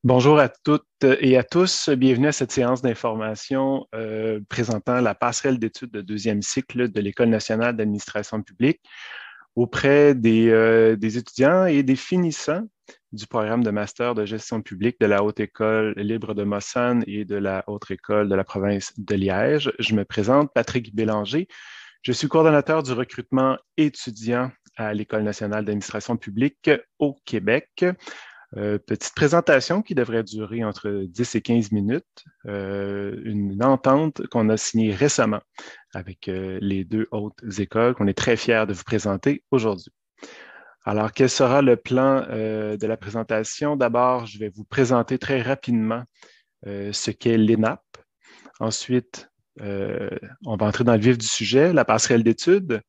Bonjour à toutes et à tous. Bienvenue à cette séance d'information présentant la passerelle d'études de deuxième cycle de l'École nationale d'administration publique auprès des étudiants et des finissants du programme de master de gestion publique de la Haute École libre de Lausanne et de la Haute École de la province de Liège. Je me présente, Patrick Bélanger. Je suis coordonnateur du recrutement étudiant à l'École nationale d'administration publique au Québec. Petite présentation qui devrait durer entre 10 et 15 minutes. Une entente qu'on a signée récemment avec les deux hautes écoles qu'on est très fiers de vous présenter aujourd'hui. Alors, quel sera le plan de la présentation? D'abord, je vais vous présenter très rapidement ce qu'est l'ENAP. Ensuite, on va entrer dans le vif du sujet, la passerelle d'études.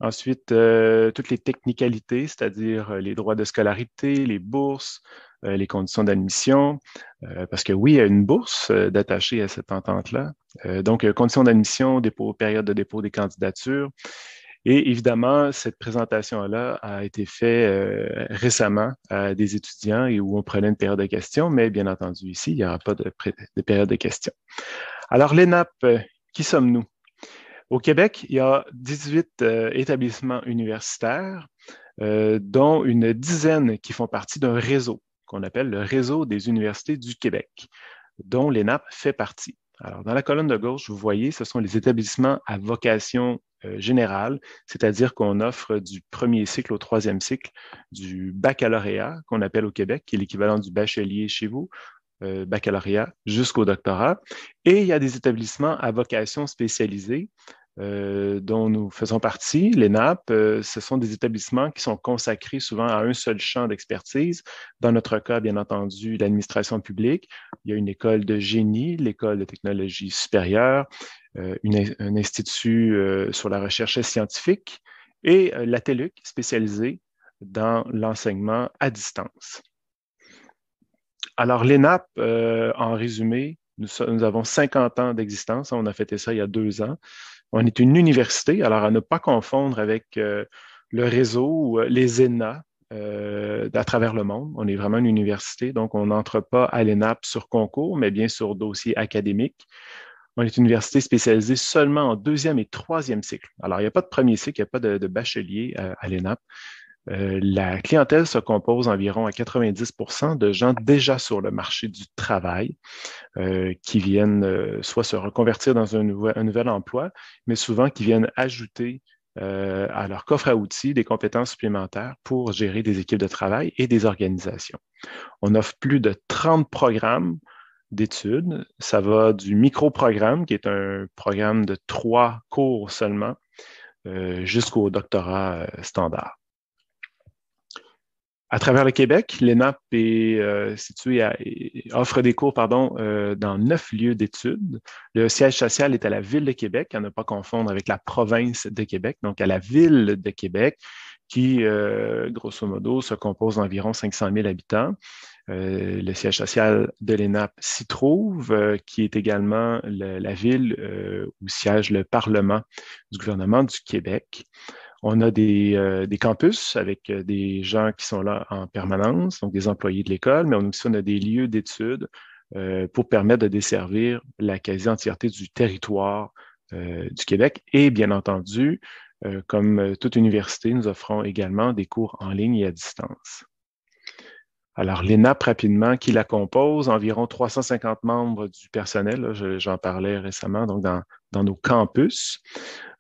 Ensuite, toutes les technicalités, c'est-à-dire les droits de scolarité, les bourses, les conditions d'admission, parce que oui, il y a une bourse d'attacher à cette entente-là. Donc, conditions d'admission, période de dépôt des candidatures. Et évidemment, cette présentation-là a été faite récemment à des étudiants et où on prenait une période de questions, mais bien entendu, ici, il n'y aura pas de période de questions. Alors, l'ENAP, qui sommes-nous? Au Québec, il y a 18 établissements universitaires, dont une dizaine qui font partie d'un réseau qu'on appelle le Réseau des universités du Québec, dont l'ENAP fait partie. Alors, dans la colonne de gauche, vous voyez, ce sont les établissements à vocation générale, c'est-à-dire qu'on offre du premier cycle au troisième cycle du baccalauréat, qu'on appelle au Québec, qui est l'équivalent du bachelier chez vous, baccalauréat jusqu'au doctorat. Et il y a des établissements à vocation spécialisée dont nous faisons partie. L'ENAP, ce sont des établissements qui sont consacrés souvent à un seul champ d'expertise. Dans notre cas, bien entendu, l'administration publique. Il y a une école de génie, l'école de technologie supérieure, un institut sur la recherche scientifique et la TELUC spécialisée dans l'enseignement à distance. Alors, l'ENAP, en résumé, nous avons 50 ans d'existence. On a fêté ça il y a 2 ans. On est une université, alors à ne pas confondre avec le réseau ou les ENA à travers le monde. On est vraiment une université, donc on n'entre pas à l'ENAP sur concours, mais bien sur dossier académique. On est une université spécialisée seulement en deuxième et troisième cycle. Alors, il n'y a pas de premier cycle, il n'y a pas de bachelier à l'ENAP. La clientèle se compose environ à 90 de gens déjà sur le marché du travail qui viennent soit se reconvertir dans un nouvel emploi, mais souvent qui viennent ajouter à leur coffre à outils des compétences supplémentaires pour gérer des équipes de travail et des organisations. On offre plus de 30 programmes d'études. Ça va du micro-programme, qui est un programme de 3 cours seulement, jusqu'au doctorat standard. À travers le Québec, l'ENAP est offre des cours dans 9 lieux d'études. Le siège social est à la Ville de Québec, à ne pas confondre avec la province de Québec, donc à la Ville de Québec, qui, grosso modo, se compose d'environ 500 000 habitants. Le siège social de l'ENAP s'y trouve, qui est également la ville où siège le Parlement du gouvernement du Québec. On a des campus avec des gens qui sont là en permanence, donc des employés de l'école, mais on a des lieux d'études pour permettre de desservir la quasi-entièreté du territoire du Québec. Et bien entendu, comme toute université, nous offrons également des cours en ligne et à distance. Alors, l'ENAP, rapidement, qui la compose, environ 350 membres du personnel, là, j'en parlais récemment, donc dans nos campus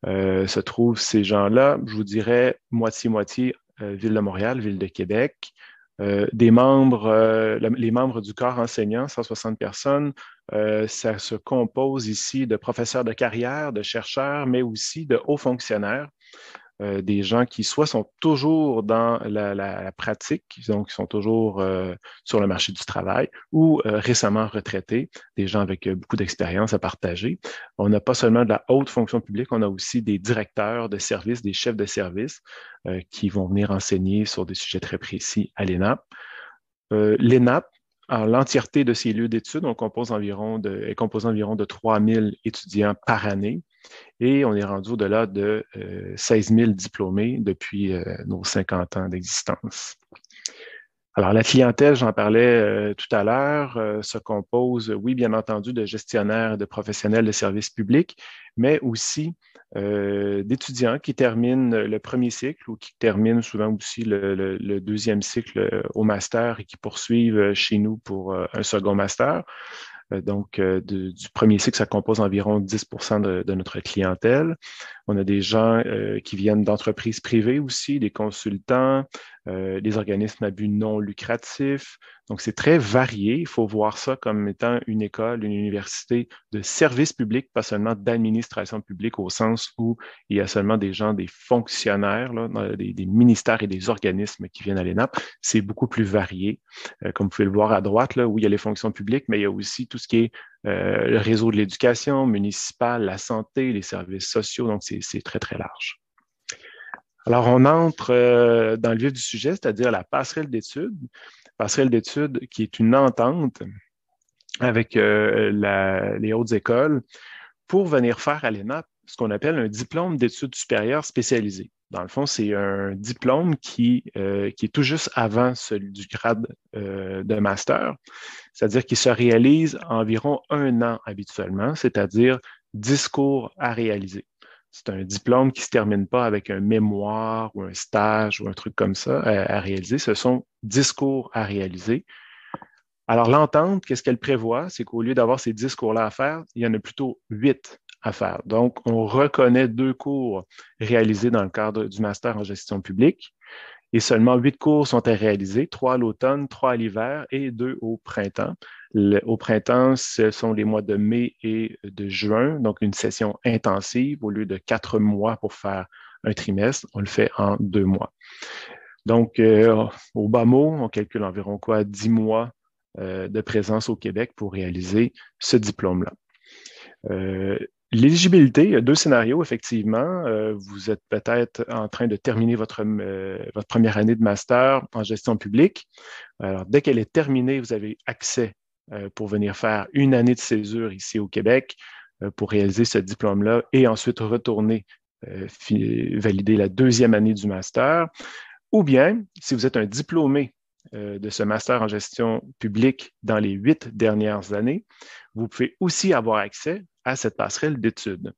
se trouvent ces gens-là, je vous dirais moitié-moitié, Ville de Montréal, Ville de Québec. Les membres du corps enseignant, 160 personnes, ça se compose ici de professeurs de carrière, de chercheurs, mais aussi de hauts fonctionnaires. Des gens qui soit sont toujours dans la pratique, donc qui sont toujours sur le marché du travail, ou récemment retraités, des gens avec beaucoup d'expérience à partager. On n'a pas seulement de la haute fonction publique, on a aussi des directeurs de services, des chefs de service qui vont venir enseigner sur des sujets très précis à l'ENAP. L'ENAP, en l'entièreté de ces lieux d'études, est composé environ de 3 000 étudiants par année. Et on est rendu au-delà de 16 000 diplômés depuis nos 50 ans d'existence. Alors, la clientèle, j'en parlais tout à l'heure, se compose, oui, bien entendu, de gestionnaires et de professionnels de services publics, mais aussi d'étudiants qui terminent le premier cycle ou qui terminent souvent aussi le deuxième cycle au master et qui poursuivent chez nous pour un second master. Du premier cycle, ça compose environ 10 de notre clientèle. On a des gens qui viennent d'entreprises privées aussi, des consultants, des organismes à but non lucratif. Donc, c'est très varié. Il faut voir ça comme étant une école, une université de service public, pas seulement d'administration publique au sens où il y a seulement des gens, des fonctionnaires, là, des ministères et des organismes qui viennent à l'ENAP. C'est beaucoup plus varié. Comme vous pouvez le voir à droite, là, où il y a les fonctions publiques, mais il y a aussi tout ce qui est le réseau de l'éducation municipale, la santé, les services sociaux. Donc, c'est très, très large. Alors, on entre dans le vif du sujet, c'est-à-dire la passerelle d'études. Passerelle d'études qui est une entente avec les hautes écoles pour venir faire à l'ENAP ce qu'on appelle un diplôme d'études supérieures spécialisées. Dans le fond, c'est un diplôme qui est tout juste avant celui du grade de master, c'est-à-dire qu'il se réalise environ 1 an habituellement, c'est-à-dire 10 cours à réaliser. C'est un diplôme qui ne se termine pas avec un mémoire ou un stage ou un truc comme ça à réaliser. Ce sont 10 cours à réaliser. Alors, l'entente, qu'est-ce qu'elle prévoit? C'est qu'au lieu d'avoir ces 10 cours-là à faire, il y en a plutôt 8 à faire. Donc, on reconnaît 2 cours réalisés dans le cadre du master en gestion publique et seulement 8 cours sont à réaliser, 3 à l'automne, 3 à l'hiver et 2 au printemps. Au printemps, ce sont les mois de mai et de juin, donc une session intensive. Au lieu de 4 mois pour faire un trimestre, on le fait en 2 mois. Donc, au bas mot, on calcule environ 10 mois de présence au Québec pour réaliser ce diplôme-là. L'éligibilité, il y a 2 scénarios, effectivement. Vous êtes peut-être en train de terminer votre première année de master en gestion publique. Alors, dès qu'elle est terminée, vous avez accès pour venir faire une année de césure ici au Québec pour réaliser ce diplôme-là et ensuite retourner valider la 2e année du master. Ou bien, si vous êtes un diplômé de ce master en gestion publique dans les 8 dernières années, vous pouvez aussi avoir accès à cette passerelle d'études.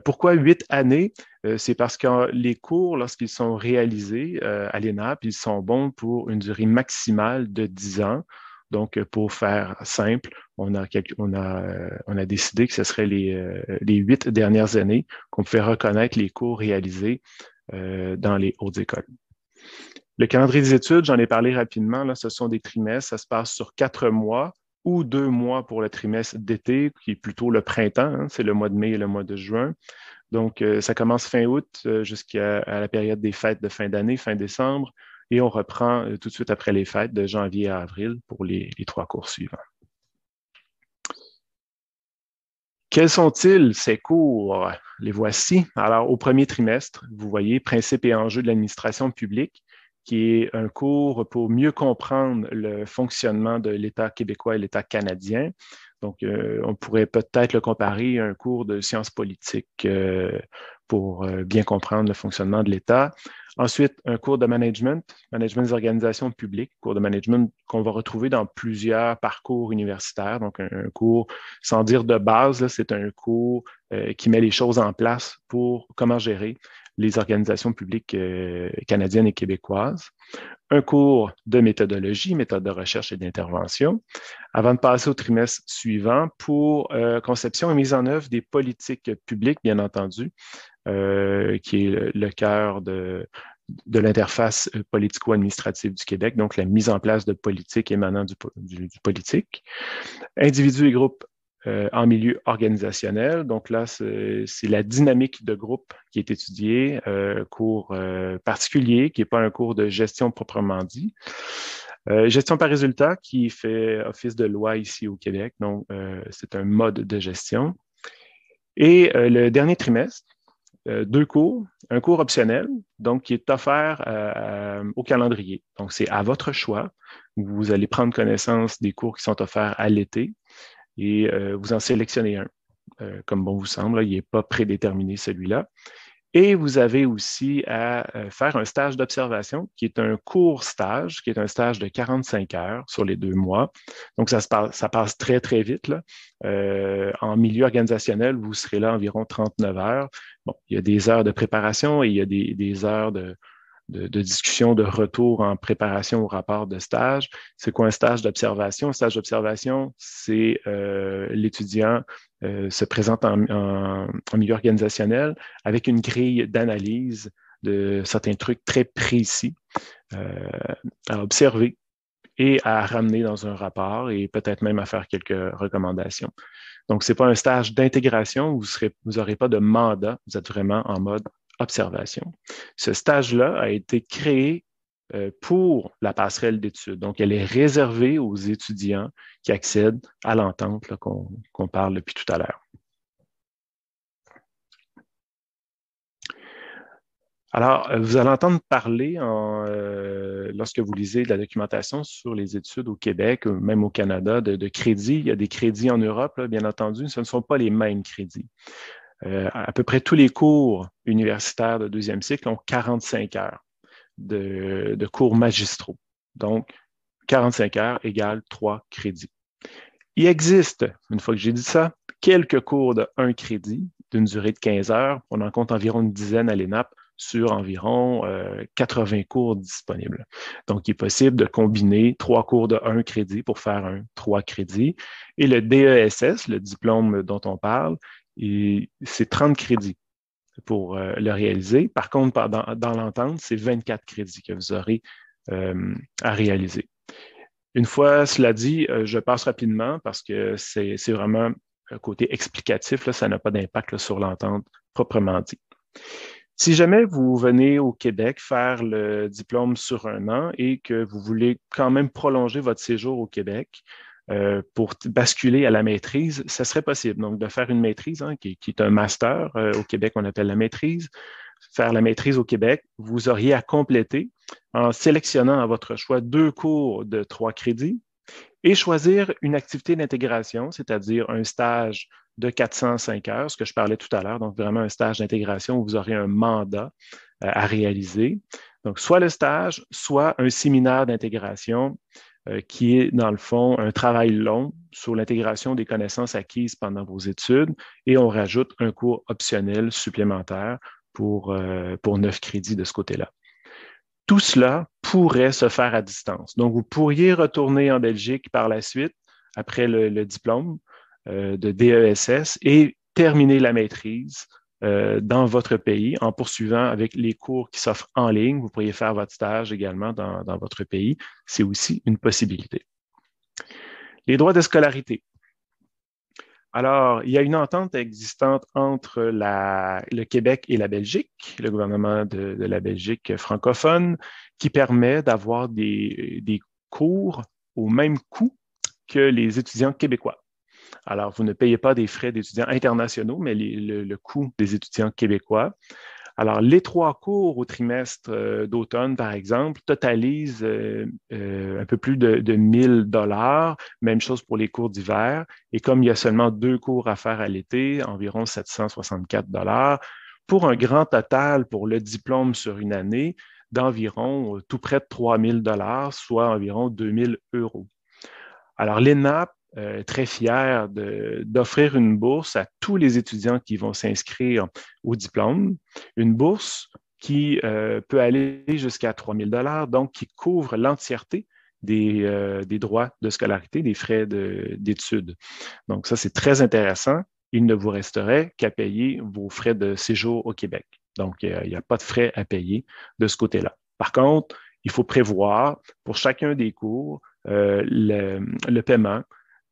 Pourquoi 8 années? C'est parce que les cours, lorsqu'ils sont réalisés à l'ENAP, ils sont bons pour une durée maximale de 10 ans. Donc, pour faire simple, on a décidé que ce serait les 8 dernières années qu'on pouvait reconnaître les cours réalisés dans les hautes écoles. Le calendrier des études, j'en ai parlé rapidement, là, ce sont des trimestres, ça se passe sur 4 mois ou 2 mois pour le trimestre d'été, qui est plutôt le printemps, hein, c'est le mois de mai et le mois de juin. Donc, ça commence fin août jusqu'à la période des fêtes de fin d'année, fin décembre, et on reprend tout de suite après les fêtes de janvier à avril pour les 3 cours suivants. Quels sont-ils, ces cours? Les voici. Alors, au premier trimestre, vous voyez Principes et enjeux de l'administration publique, qui est un cours pour mieux comprendre le fonctionnement de l'État québécois et l'État canadien. Donc, on pourrait peut-être le comparer à un cours de sciences politiques pour bien comprendre le fonctionnement de l'État. Ensuite, un cours de management des organisations publiques, cours de management qu'on va retrouver dans plusieurs parcours universitaires. Donc, un cours, sans dire de base, c'est un cours qui met les choses en place pour comment gérer les organisations publiques canadiennes et québécoises. Un cours de méthodologie, méthode de recherche et d'intervention, avant de passer au trimestre suivant pour conception et mise en œuvre des politiques publiques, bien entendu, qui est le cœur de l'interface politico-administrative du Québec, donc la mise en place de politiques émanant du politique. Individus et groupes en milieu organisationnel. Donc là, c'est la dynamique de groupe qui est étudiée, cours particulier, qui n'est pas un cours de gestion proprement dit. Gestion par résultat, qui fait office de loi ici au Québec. Donc, c'est un mode de gestion. Et le dernier trimestre, 2 cours, un cours optionnel, donc qui est offert au calendrier. Donc, c'est à votre choix. Vous allez prendre connaissance des cours qui sont offerts à l'été et vous en sélectionnez un, comme bon vous semble. Là, il n'est pas prédéterminé celui-là. Et vous avez aussi à faire un stage d'observation qui est un court stage, qui est un stage de 45 heures sur les 2 mois. Donc, ça passe très, très vite, là. En milieu organisationnel, vous serez là environ 39 heures. Bon, il y a des heures de préparation et il y a des heures de discussion, de retour en préparation au rapport de stage. C'est quoi un stage d'observation? Un stage d'observation, c'est l'étudiant se présente en milieu organisationnel avec une grille d'analyse de certains trucs très précis à observer et à ramener dans un rapport et peut-être même à faire quelques recommandations. Donc, ce n'est pas un stage d'intégration, vous n'aurez pas de mandat, vous êtes vraiment en mode observation. Ce stage-là a été créé pour la passerelle d'études. Donc, elle est réservée aux étudiants qui accèdent à l'entente qu'on parle depuis tout à l'heure. Alors, vous allez entendre parler lorsque vous lisez de la documentation sur les études au Québec, même au Canada, de crédits. Il y a des crédits en Europe, là, bien entendu, ce ne sont pas les mêmes crédits. À peu près tous les cours universitaires de deuxième cycle ont 45 heures de cours magistraux. Donc, 45 heures égale 3 crédits. Il existe, une fois que j'ai dit ça, quelques cours de 1 crédit d'une durée de 15 heures. On en compte environ une dizaine à l'ENAP sur environ 80 cours disponibles. Donc, il est possible de combiner 3 cours de 1 crédit pour faire un 3 crédits. Et le DESS, le diplôme dont on parle, c'est 30 crédits pour le réaliser. Par contre, dans l'entente, c'est 24 crédits que vous aurez à réaliser. Une fois cela dit, je passe rapidement parce que c'est vraiment un côté explicatif, là, ça n'a pas d'impact là, sur l'entente proprement dit. Si jamais vous venez au Québec faire le diplôme sur 1 an et que vous voulez quand même prolonger votre séjour au Québec pour basculer à la maîtrise, ça serait possible. Donc, de faire une maîtrise, hein, qui est un master. Au Québec, on appelle la maîtrise. Faire la maîtrise au Québec, vous auriez à compléter en sélectionnant à votre choix 2 cours de 3 crédits et choisir une activité d'intégration, c'est-à-dire un stage de 405 heures, ce que je parlais tout à l'heure, donc vraiment un stage d'intégration où vous aurez un mandat à réaliser. Donc, soit le stage, soit un séminaire d'intégration qui est, dans le fond, un travail long sur l'intégration des connaissances acquises pendant vos études et on rajoute un cours optionnel supplémentaire pour 9 crédits de ce côté-là. Tout cela pourrait se faire à distance. Donc, vous pourriez retourner en Belgique par la suite, après le diplôme de DESS, et terminer la maîtrise dans votre pays en poursuivant avec les cours qui s'offrent en ligne. Vous pourriez faire votre stage également dans votre pays. C'est aussi une possibilité. Les droits de scolarité. Alors, il y a une entente existante entre le Québec et la Belgique, le gouvernement de la Belgique francophone, qui permet d'avoir des cours au même coût que les étudiants québécois. Alors, vous ne payez pas des frais d'étudiants internationaux, mais le coût des étudiants québécois. Alors, les 3 cours au trimestre d'automne, par exemple, totalisent un peu plus de 1 000 $. Même chose pour les cours d'hiver. Et comme il y a seulement 2 cours à faire à l'été, environ 764 $, pour un grand total pour le diplôme sur une année d'environ tout près de 3 000 $, soit environ 2 000 €. Alors, l'ENAP très fier d'offrir une bourse à tous les étudiants qui vont s'inscrire au diplôme, une bourse qui peut aller jusqu'à 3 000 $, donc qui couvre l'entièreté des droits de scolarité, des frais d'études. Donc ça, c'est très intéressant. Il ne vous resterait qu'à payer vos frais de séjour au Québec. Donc, il n'y a pas de frais à payer de ce côté-là. Par contre, il faut prévoir pour chacun des cours le paiement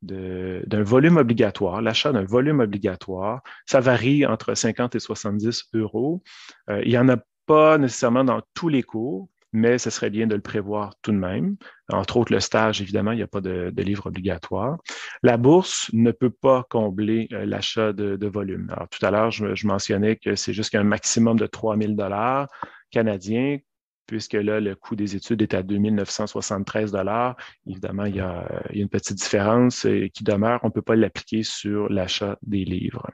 d'un volume obligatoire, l'achat d'un volume obligatoire. Ça varie entre 50 et 70 €. Il n'y en a pas nécessairement dans tous les cours, mais ce serait bien de le prévoir tout de même. Entre autres, le stage, évidemment, il n'y a pas de livre obligatoire. La bourse ne peut pas combler l'achat de volume. Alors, tout à l'heure, je mentionnais que c'est jusqu'à un maximum de 3 000 $ canadiens, puisque là, le coût des études est à 2 973 $. Évidemment, il y a une petite différence qui demeure. On ne peut pas l'appliquer sur l'achat des livres.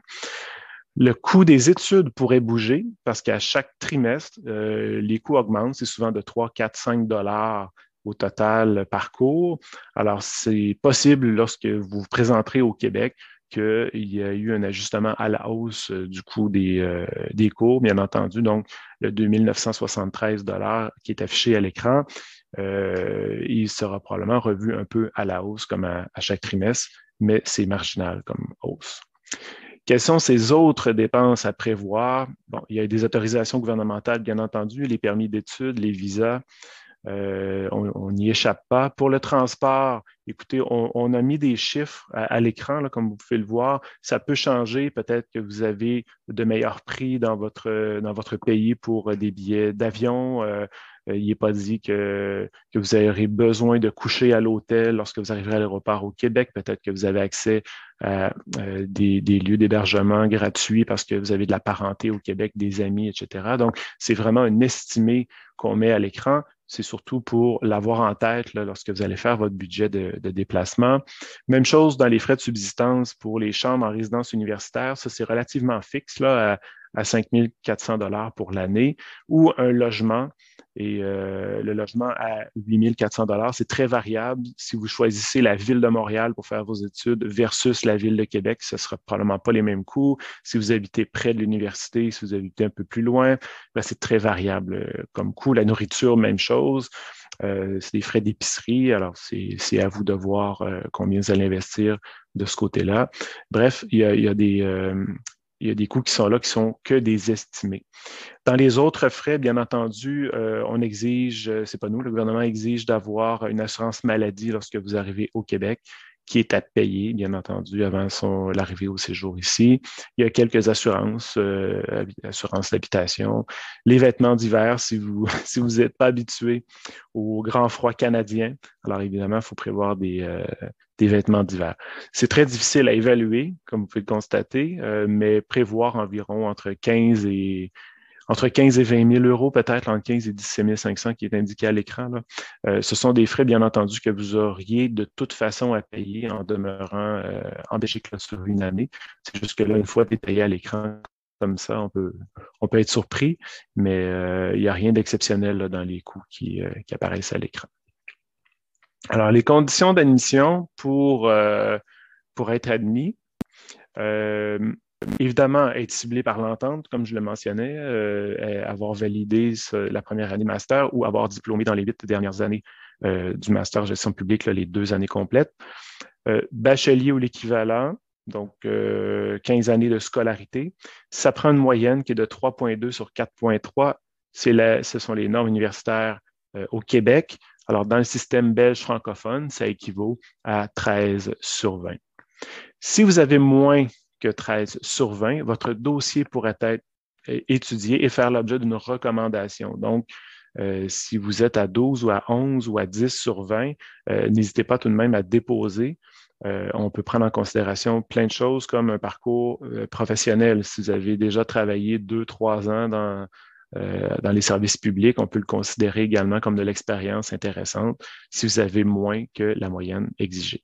Le coût des études pourrait bouger parce qu'à chaque trimestre, les coûts augmentent. C'est souvent de 3, 4, 5 dollars au total par cours. Alors, c'est possible lorsque vous vous présenterez au Québec qu'il y a eu un ajustement à la hausse du coût des cours, bien entendu. Donc, le 2 973 qui est affiché à l'écran, il sera probablement revu un peu à la hausse comme à chaque trimestre, mais c'est marginal comme hausse. Quelles sont ces autres dépenses à prévoir? Bon, il y a des autorisations gouvernementales, bien entendu, les permis d'études, les visas, on n'y échappe pas. Pour le transport, écoutez, on a mis des chiffres à l'écran, là, comme vous pouvez le voir. Ça peut changer. Peut-être que vous avez de meilleurs prix dans votre pays pour des billets d'avion. Il n'est pas dit que vous aurez besoin de coucher à l'hôtel lorsque vous arriverez à l'aéroport au Québec. Peut-être que vous avez accès à des lieux d'hébergement gratuits parce que vous avez de la parenté au Québec, des amis, etc. Donc, c'est vraiment un estimé qu'on met à l'écran. C'est surtout pour l'avoir en tête là, lorsque vous allez faire votre budget de déplacement. Même chose dans les frais de subsistance pour les chambres en résidence universitaire. Ça, c'est relativement fixe là, à 5 400 $ pour l'année, ou un logement. Et le logement à 8 400 $, c'est très variable. Si vous choisissez la ville de Montréal pour faire vos études versus la ville de Québec, ce ne sera probablement pas les mêmes coûts. Si vous habitez près de l'université, si vous habitez un peu plus loin, ben, c'est très variable comme coût. La nourriture, même chose. C'est des frais d'épicerie. Alors, c'est à vous de voir combien vous allez investir de ce côté-là. Bref, il y a des coûts qui sont là, qui sont que des estimés. Dans les autres frais, bien entendu, on exige, c'est pas nous, le gouvernement exige d'avoir une assurance maladie lorsque vous arrivez au Québec, qui est à payer, bien entendu, avant l'arrivée au séjour ici. Il y a quelques assurances, assurance d'habitation, les vêtements d'hiver, si vous si vous n'êtes pas habitué au grand froid canadien. Alors évidemment, il faut prévoir des vêtements d'hiver. C'est très difficile à évaluer, comme vous pouvez le constater, mais prévoir environ entre 15 et 20 000 euros, peut-être entre 15 et 17 500 qui est indiqué à l'écran. Là. Ce sont des frais, bien entendu, que vous auriez de toute façon à payer en demeurant en Belgique là, sur une année. C'est juste que là, une fois détaillé à l'écran comme ça, on peut être surpris, mais il n'y a rien d'exceptionnel là, dans les coûts qui apparaissent à l'écran. Alors, les conditions d'admission pour être admis. Évidemment, être ciblé par l'entente, comme je le mentionnais, avoir validé la première année master ou avoir diplômé dans les 8 dernières années du master gestion publique, là, les 2 années complètes. Bachelier ou l'équivalent, donc 15 années de scolarité. Ça prend une moyenne qui est de 3,2 sur 4,3. Ce sont les normes universitaires au Québec. Alors, dans le système belge francophone, ça équivaut à 13 sur 20. Si vous avez moins que 13 sur 20, votre dossier pourrait être étudié et faire l'objet d'une recommandation. Donc, si vous êtes à 12 ou à 11 ou à 10 sur 20, n'hésitez pas tout de même à déposer. On peut prendre en considération plein de choses comme un parcours professionnel. Si vous avez déjà travaillé 2-3 ans dans les services publics, on peut le considérer également comme de l'expérience intéressante si vous avez moins que la moyenne exigée.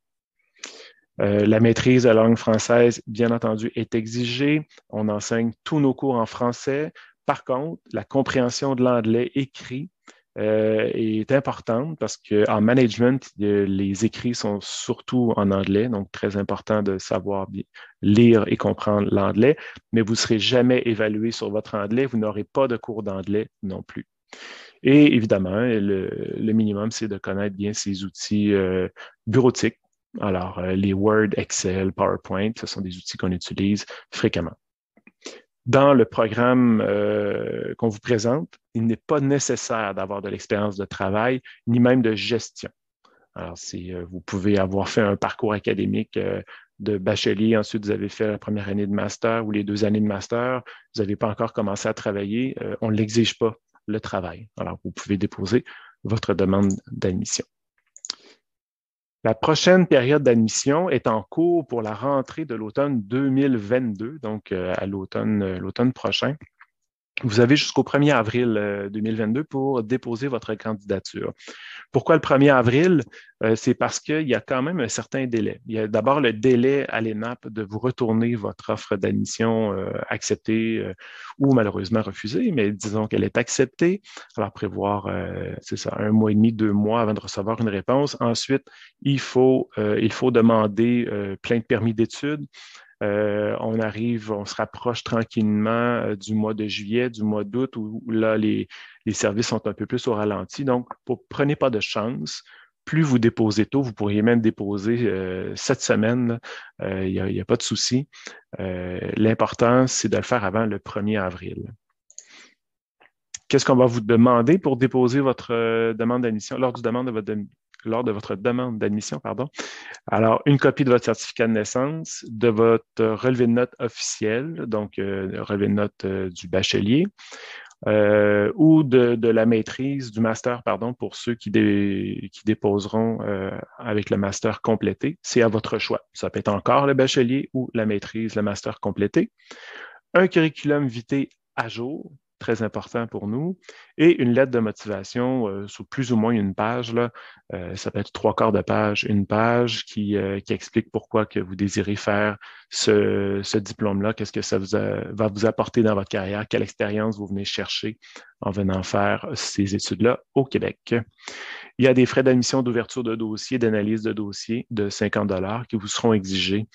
La maîtrise de la langue française, bien entendu, est exigée. On enseigne tous nos cours en français. Par contre, la compréhension de l'anglais écrit est importante parce qu'en management, les écrits sont surtout en anglais, donc très important de savoir lire et comprendre l'anglais, mais vous ne serez jamais évalué sur votre anglais, vous n'aurez pas de cours d'anglais non plus. Et évidemment, le minimum, c'est de connaître bien ces outils bureautiques. Alors, les Word, Excel, PowerPoint, ce sont des outils qu'on utilise fréquemment. Dans le programme qu'on vous présente, il n'est pas nécessaire d'avoir de l'expérience de travail, ni même de gestion. Alors, vous pouvez avoir fait un parcours académique de bachelier, ensuite vous avez fait la première année de master ou les 2 années de master, vous n'avez pas encore commencé à travailler, on ne l'exige pas, le travail. Alors, vous pouvez déposer votre demande d'admission. La prochaine période d'admission est en cours pour la rentrée de l'automne 2022, donc à l'automne prochain. Vous avez jusqu'au 1er avril 2022 pour déposer votre candidature. Pourquoi le 1er avril? C'est parce qu'il y a quand même un certain délai. Il y a d'abord le délai à l'ENAP de vous retourner votre offre d'admission acceptée ou malheureusement refusée, mais disons qu'elle est acceptée. Alors, prévoir, c'est ça, 1 mois et demi, 2 mois avant de recevoir une réponse. Ensuite, il faut demander plein de permis d'études. On se rapproche tranquillement du mois de juillet, du mois d'août, où là, les services sont un peu plus au ralenti. Donc, prenez pas de chance. Plus vous déposez tôt, vous pourriez même déposer cette semaine. Il n'y a pas de souci. L'important, c'est de le faire avant le 1er avril. Qu'est-ce qu'on va vous demander pour déposer votre demande d'admission, lors de votre demande d'admission, pardon? Alors, une copie de votre certificat de naissance, de votre relevé de notes officiel, donc relevé de notes du bachelier, ou de la maîtrise, du master, pardon, pour ceux qui déposeront avec le master complété. C'est à votre choix. Ça peut être encore le bachelier ou la maîtrise, le master complété. Un curriculum vitae à jour, très important pour nous, et une lettre de motivation sur plus ou moins une page. Là, ça peut être 3/4 de page, une page qui explique pourquoi que vous désirez faire ce diplôme-là, qu'est-ce que ça va vous apporter dans votre carrière, quelle expérience vous venez chercher en venant faire ces études-là au Québec. Il y a des frais d'admission d'ouverture de dossier, d'analyse de dossier de 50 qui vous seront exigés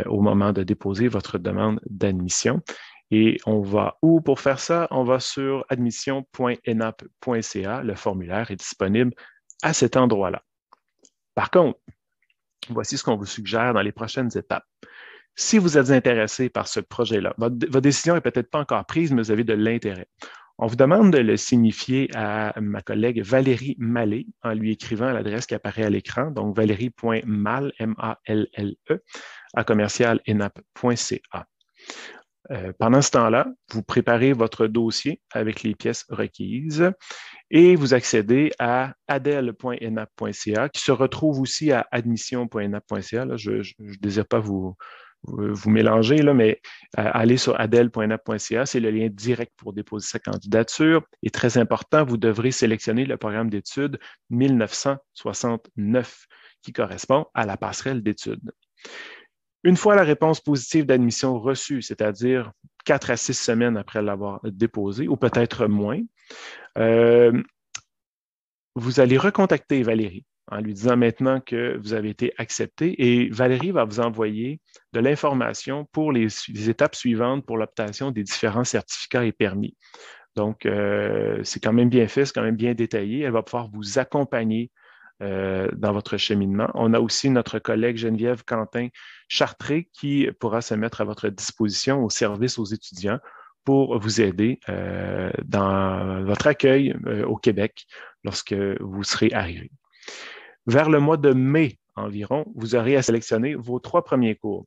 au moment de déposer votre demande d'admission. Et on va où pour faire ça? On va sur admission.enap.ca. Le formulaire est disponible à cet endroit-là. Par contre, voici ce qu'on vous suggère dans les prochaines étapes. Si vous êtes intéressé par ce projet-là, votre décision n'est peut-être pas encore prise, mais vous avez de l'intérêt. On vous demande de le signifier à ma collègue Valérie Mallet en lui écrivant à l'adresse qui apparaît à l'écran, donc valérie.malle, M-A-L-L-E, à commercialenap.ca. Pendant ce temps-là, vous préparez votre dossier avec les pièces requises et vous accédez à adel.enap.ca qui se retrouve aussi à admission.enap.ca. Là, je ne désire pas vous mélanger, là, mais allez sur adel.enap.ca, c'est le lien direct pour déposer sa candidature. Et très important, vous devrez sélectionner le programme d'études 1969 qui correspond à la passerelle d'études. Une fois la réponse positive d'admission reçue, c'est-à-dire 4 à 6 semaines après l'avoir déposé, ou peut-être moins, vous allez recontacter Valérie en lui disant maintenant que vous avez été accepté et Valérie va vous envoyer de l'information pour les étapes suivantes pour l'obtention des différents certificats et permis. Donc, c'est quand même bien fait, c'est quand même bien détaillé. Elle va pouvoir vous accompagner dans votre cheminement. On a aussi notre collègue Geneviève Quentin-Chartré qui pourra se mettre à votre disposition au service aux étudiants pour vous aider dans votre accueil au Québec lorsque vous serez arrivé. Vers le mois de mai environ, vous aurez à sélectionner vos 3 premiers cours.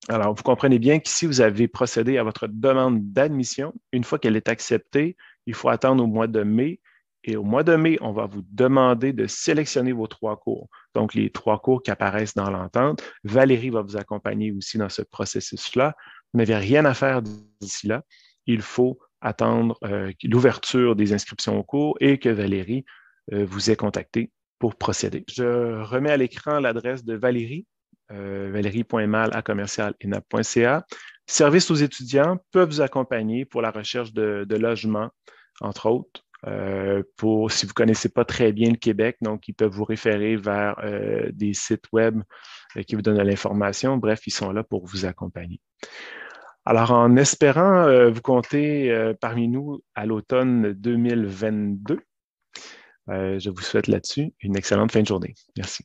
Alors, vous comprenez bien qu'ici, vous avez procédé à votre demande d'admission. Une fois qu'elle est acceptée, il faut attendre au mois de mai. Et au mois de mai, on va vous demander de sélectionner vos 3 cours. Donc, les 3 cours qui apparaissent dans l'entente. Valérie va vous accompagner aussi dans ce processus-là. Vous n'avez rien à faire d'ici là. Il faut attendre l'ouverture des inscriptions au cours et que Valérie vous ait contacté pour procéder. Je remets à l'écran l'adresse de Valérie, valérie.malle@commercialenap.ca. Services aux étudiants peuvent vous accompagner pour la recherche de logement, entre autres. Si vous ne connaissez pas très bien le Québec, donc ils peuvent vous référer vers des sites web qui vous donnent de l'information. Bref, ils sont là pour vous accompagner. Alors, en espérant vous compter parmi nous à l'automne 2022, je vous souhaite là-dessus une excellente fin de journée. Merci.